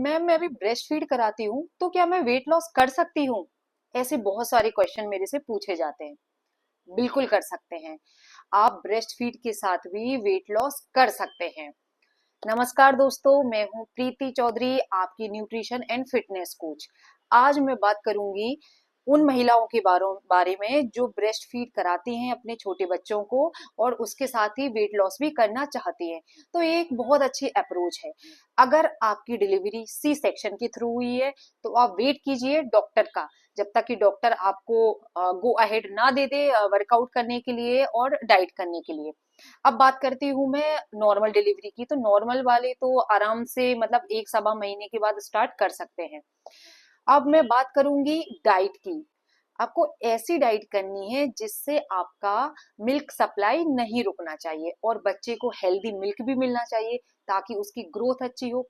Ma'am मैं अभी breast feed कराती हूँ तो क्या मैं वेट लॉस कर सकती हूँ? ऐसे बहुत सारे क्वेश्चन मेरे से पूछे जाते हैं। बिल्कुल कर सकते हैं। आप ब्रेस्ट फीड के साथ भी वेट लॉस कर सकते हैं। नमस्कार दोस्तों, मैं हूँ प्रीति चौधरी, आपकी न्यूट्रिशन एंड फिटनेस कोच। आज मैं बात करूंगी उन महिलाओं के बारे में जो ब्रेस्ट फीड कराती हैं अपने छोटे बच्चों को और उसके साथ ही वेट लॉस भी करना चाहती हैं। तो ये एक बहुत अच्छी अप्रोच है। अगर आपकी डिलीवरी सी सेक्शन के थ्रू हुई है तो आप वेट कीजिए डॉक्टर का, जब तक कि डॉक्टर आपको गो अहेड ना दे दे वर्कआउट करने के लिए और डाइट करने के लिए। अब बात करती हूँ मैं नॉर्मल डिलीवरी की। तो नॉर्मल वाले तो आराम से मतलब एक सवा महीने के बाद स्टार्ट कर सकते हैं। अब मैं बात करूंगी डाइट की। आपको ऐसी डाइट करनी है जिससे आपका मिल्क सप्लाई नहीं रुकना चाहिए और बच्चे को हेल्दी मिल्क भी मिलना चाहिए ताकि उसकी ग्रोथ अच्छी हो।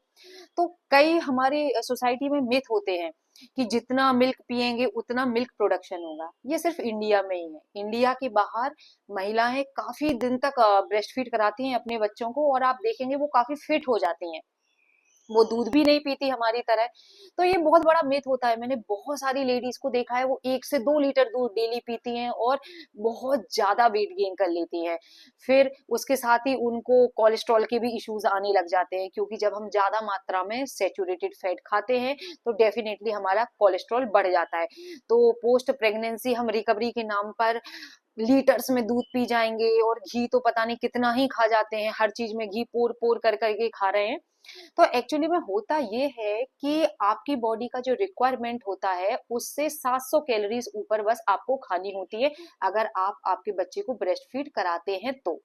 तो कई हमारे सोसाइटी में मिथ होते हैं कि जितना मिल्क पिएंगे उतना मिल्क प्रोडक्शन होगा। ये सिर्फ इंडिया में ही है। इंडिया के बाहर महिलाएं काफी दिन तक ब्रेस्ट फीड कराती हैं अपने बच्चों को और आप देखेंगे वो काफी फिट हो जाती हैं। वो दूध भी नहीं पीती हमारी तरह। तो ये बहुत बड़ा मिथ होता है। मैंने बहुत सारी लेडीज को देखा है, वो 1 से 2 लीटर दूध डेली पीती हैं और बहुत ज्यादा वेट गेन कर लेती हैं। फिर उसके साथ ही उनको कोलेस्ट्रॉल के भी इश्यूज आने लग जाते हैं, क्योंकि जब हम ज्यादा मात्रा में सेचुरेटेड फैट खाते हैं तो डेफिनेटली हमारा कोलेस्ट्रॉल बढ़ जाता है। तो पोस्ट प्रेगनेंसी हम रिकवरी के नाम पर लीटर्स में दूध पी जाएंगे और घी तो पता नहीं कितना ही खा जाते हैं। हर चीज में घी पोर पोर कर करके खा रहे हैं। तो एक्चुअली में होता ये है कि आपकी बॉडी का जो रिक्वायरमेंट होता है उससे 700 कैलोरीज ऊपर बस आपको खानी होती है, अगर आप आपके बच्चे को ब्रेस्ट फीड कराते हैं तो।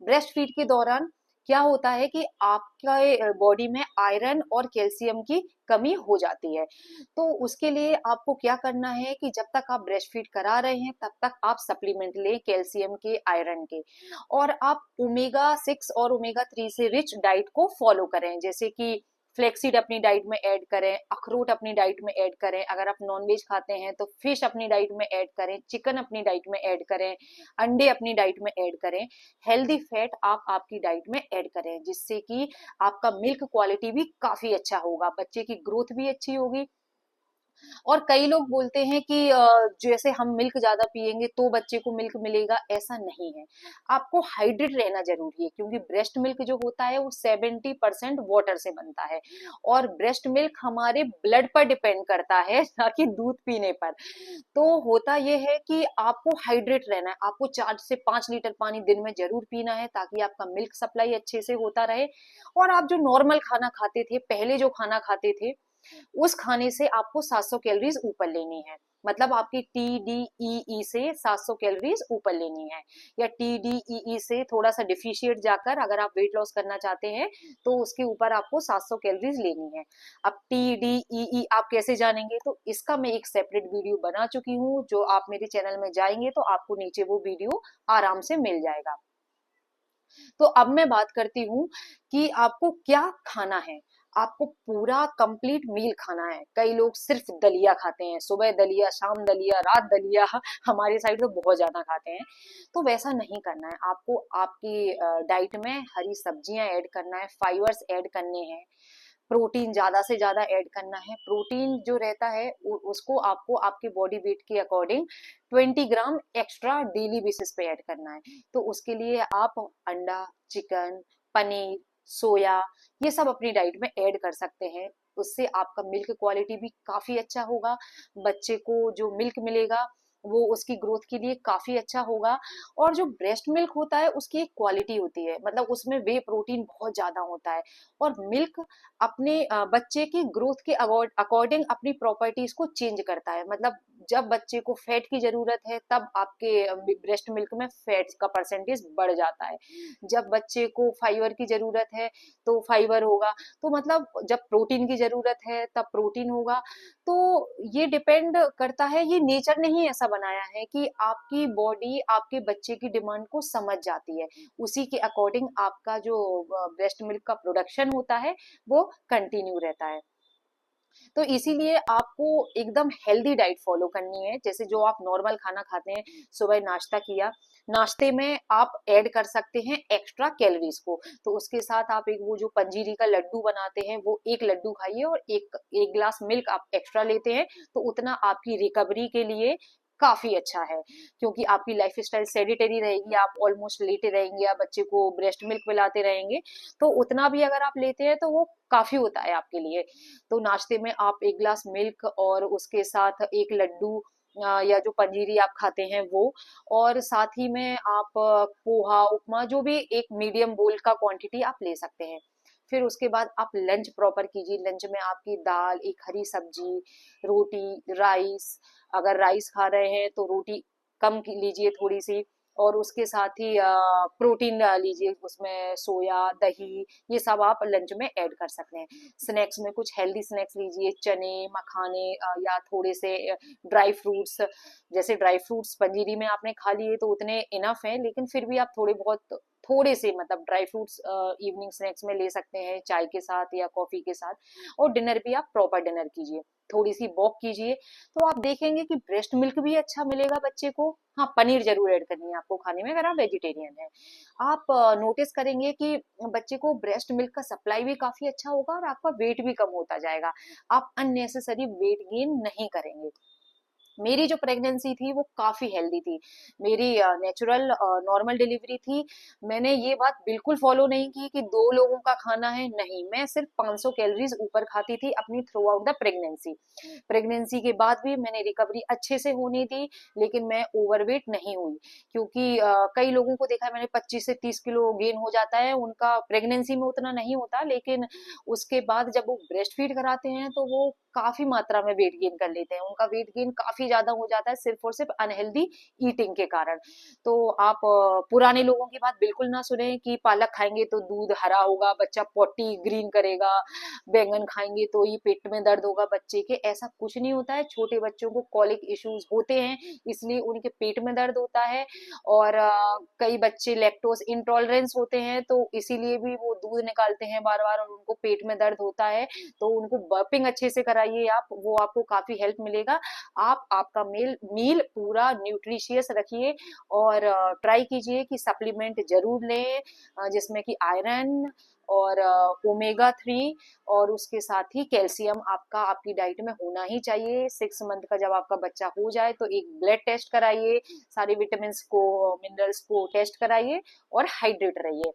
ब्रेस्ट फीड के दौरान क्या होता है कि आपका बॉडी में आयरन और कैल्शियम की कमी हो जाती है। तो उसके लिए आपको क्या करना है कि जब तक आप ब्रेस्ट फीड करा रहे हैं तब तक आप सप्लीमेंट लें कैल्शियम के, आयरन के। और आप ओमेगा 6 और ओमेगा 3 से रिच डाइट को फॉलो करें, जैसे कि फ्लेक्सीड अपनी डाइट में ऐड करें, अखरोट अपनी डाइट में ऐड करें, अगर आप नॉनवेज खाते हैं तो फिश अपनी डाइट में ऐड करें, चिकन अपनी डाइट में ऐड करें, अंडे अपनी डाइट में ऐड करें। हेल्दी फैट आप आपकी डाइट में ऐड करें, जिससे कि आपका मिल्क क्वालिटी भी काफी अच्छा होगा, बच्चे की ग्रोथ भी अच्छी होगी। और कई लोग बोलते हैं कि जैसे हम मिल्क ज्यादा पिएंगे तो बच्चे को मिल्क मिलेगा, ऐसा नहीं है। आपको हाइड्रेट रहना जरूरी है, क्योंकि ब्रेस्ट मिल्क जो होता है वो 70% वाटर से बनता है और ब्रेस्ट मिल्क हमारे ब्लड पर डिपेंड करता है ना कि दूध पीने पर। तो होता यह है कि आपको हाइड्रेट रहना है। आपको 4 से 5 लीटर पानी दिन में जरूर पीना है ताकि आपका मिल्क सप्लाई अच्छे से होता रहे। और आप जो नॉर्मल खाना खाते थे पहले, जो खाना खाते थे उस खाने से आपको 700 कैलोरीज ऊपर लेनी है। मतलब आपकी TDEE से 700 कैलोरीज ऊपर लेनी है, या TDEE से थोड़ा सा डिफिशिएट जाकर अगर आप वेट लॉस करना चाहते हैं तो उसके ऊपर आपको 700 कैलोरीज लेनी है। अब TDEE आप कैसे जानेंगे, तो इसका मैं एक सेपरेट वीडियो बना चुकी हूँ, जो आप मेरे चैनल में जाएंगे तो आपको नीचे वो वीडियो आराम से मिल जाएगा। तो अब मैं बात करती हूँ कि आपको क्या खाना है। आपको पूरा कंप्लीट मील खाना है। कई लोग सिर्फ दलिया खाते हैं, सुबह दलिया, शाम दलिया, रात दलिया। हमारे साइड तो बहुत ज्यादा खाते हैं। तो वैसा नहीं करना है। आपको आपकी डाइट में हरी सब्जियां ऐड करना है, फाइबर्स ऐड करने हैं, प्रोटीन ज्यादा से ज्यादा ऐड करना है। प्रोटीन जो रहता है उसको आपको आपके बॉडी वेट के अकॉर्डिंग 20 ग्राम एक्स्ट्रा डेली बेसिस पे ऐड करना है। तो उसके लिए आप अंडा, चिकन, पनीर, सोया, ये सब अपनी डाइट में ऐड कर सकते हैं। उससे आपका मिल्क क्वालिटी भी काफी अच्छा होगा। बच्चे को जो मिल्क मिलेगा वो उसकी ग्रोथ के लिए काफी अच्छा होगा। और जो ब्रेस्ट मिल्क होता है उसकी एक क्वालिटी होती है, मतलब उसमें वे प्रोटीन बहुत ज्यादा होता है। और मिल्क अपने बच्चे की ग्रोथ के अकॉर्डिंग अपनी प्रॉपर्टीज को चेंज करता है। मतलब जब बच्चे को फैट की जरूरत है तब आपके ब्रेस्ट मिल्क में फैट का परसेंटेज बढ़ जाता है। जब बच्चे को फाइबर की जरूरत है तो फाइबर होगा। तो मतलब जब प्रोटीन की जरूरत है तब प्रोटीन होगा। तो ये डिपेंड करता है, ये नेचर ने ही ऐसा बनाया है कि आपकी बॉडी आपके बच्चे की डिमांड को समझ जाती है। उसी के अकॉर्डिंग आपका जो ब्रेस्ट मिल्क का प्रोडक्शन होता है वो कंटिन्यू रहता है। तो इसीलिए आपको एकदम हेल्दी डाइट फॉलो करनी है। जैसे जो आप नॉर्मल खाना खाते हैं, सुबह नाश्ता किया, नाश्ते में आप ऐड कर सकते हैं एक्स्ट्रा कैलोरीज को। तो उसके साथ आप एक वो जो पंजीरी का लड्डू बनाते हैं वो एक लड्डू खाइए, और एक गिलास मिल्क आप एक्स्ट्रा लेते हैं तो उतना आपकी रिकवरी के लिए काफी अच्छा है। क्योंकि आपकी लाइफ स्टाइल सेडेटरी रहेगी, आप ऑलमोस्ट लेटे रहेंगे, आप बच्चे को ब्रेस्ट मिल्क पिलाते रहेंगे, तो उतना भी अगर आप लेते हैं तो वो काफी होता है आपके लिए। तो नाश्ते में आप एक गिलास मिल्क और उसके साथ एक लड्डू या जो पंजीरी आप खाते हैं वो, और साथ ही में आप पोहा उपमा जो भी एक मीडियम बोल का क्वांटिटी आप ले सकते हैं। फिर उसके बाद आप लंच प्रॉपर कीजिए। लंच में आपकी दाल, एक हरी सब्जी, रोटी, राइस, अगर राइस खा रहे हैं तो रोटी कम लीजिए थोड़ी सी, और उसके साथ ही प्रोटीन लीजिए, उसमें सोया, दही, ये सब आप लंच में ऐड कर सकते हैं। स्नैक्स में कुछ हेल्दी स्नैक्स लीजिए, चने, मखाने, या थोड़े से ड्राई फ्रूट्स। जैसे ड्राई फ्रूट्स पंजीरी में आपने खा लिए तो उतने इनफ हैं, लेकिन फिर भी आप थोड़े से मतलब ड्राई फ्रूट्स इवनिंग स्नैक्स में ले सकते हैं, चाय के साथ या कॉफी के साथ। और डिनर भी आप प्रॉपर डिनर कीजिए, थोड़ी सी वॉक कीजिए, तो आप देखेंगे कि ब्रेस्ट मिल्क भी अच्छा मिलेगा बच्चे को। हाँ, पनीर जरूर ऐड करनी है आपको खाने में अगर आप वेजिटेरियन हैं। आप नोटिस करेंगे कि बच्चे को ब्रेस्ट मिल्क का सप्लाई भी काफी अच्छा होगा और आपका वेट भी कम होता जाएगा। आप अननेसेसरी वेट गेन नहीं करेंगे। मेरी जो प्रेगनेंसी थी वो काफी हेल्दी थी। मेरी नेचुरल नॉर्मल डिलीवरी थी। मैंने ये बात बिल्कुल फॉलो नहीं की कि 2 लोगों का खाना है, नहीं, मैं सिर्फ 500 कैलोरीज ऊपर खाती थी अपनी through out the pregnancy. Pregnancy के बाद भी मैंने रिकवरी अच्छे से होनी दी, लेकिन मैं ओवरवेट नहीं हुई। क्योंकि कई लोगों को देखा है मैंने, 25 से 30 किलो गेन हो जाता है उनका, प्रेगनेंसी में उतना नहीं होता, लेकिन उसके बाद जब वो ब्रेस्ट फीड कराते हैं तो वो काफी मात्रा में वेट गेन कर लेते हैं। उनका वेट गेन काफी ज्यादा हो जाता है सिर्फ और सिर्फ अनहेल्दी ईटिंग के कारण। तो आप पुराने लोगों की बात बिल्कुल ना सुने कि पालक खाएंगे तो दूध हरा होगा, बच्चा पॉटी ग्रीन करेगा, बैंगन खाएंगे तो ये पेट में दर्द होगा बच्चे के। ऐसा कुछ नहीं होता है। छोटे बच्चों को कॉलिक इश्यूज होते हैं, इसलिए उनके पेट में दर्द होता है। और कई बच्चे लैक्टोज इंटॉलरेंस होते हैं, तो इसीलिए भी वो दूध निकालते हैं बार बार और उनको पेट में दर्द होता है। तो उनको बर्पिंग अच्छे से कराइए आप, वो आपको काफी हेल्प मिलेगा। आप आपका मील पूरा न्यूट्रिशियस रखिए, और ट्राई कीजिए कि सप्लीमेंट जरूर लें, जिसमें कि आयरन और ओमेगा 3, और उसके साथ ही कैल्शियम आपका आपकी डाइट में होना ही चाहिए। 6 मंथ का जब आपका बच्चा हो जाए तो एक ब्लड टेस्ट कराइए, सारे विटामिन को, मिनरल्स को टेस्ट कराइए, और हाइड्रेट रहिए।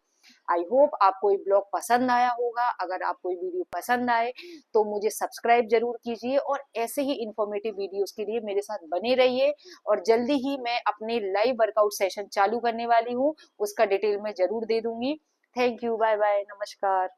आई होप आपको ये ब्लॉग पसंद आया होगा। अगर आपको ये वीडियो पसंद आए तो मुझे सब्सक्राइब जरूर कीजिए, और ऐसे ही इंफॉर्मेटिव वीडियोस के लिए मेरे साथ बने रहिए। और जल्दी ही मैं अपने लाइव वर्कआउट सेशन चालू करने वाली हूँ, उसका डिटेल मैं जरूर दे दूंगी। थैंक यू, बाय बाय, नमस्कार।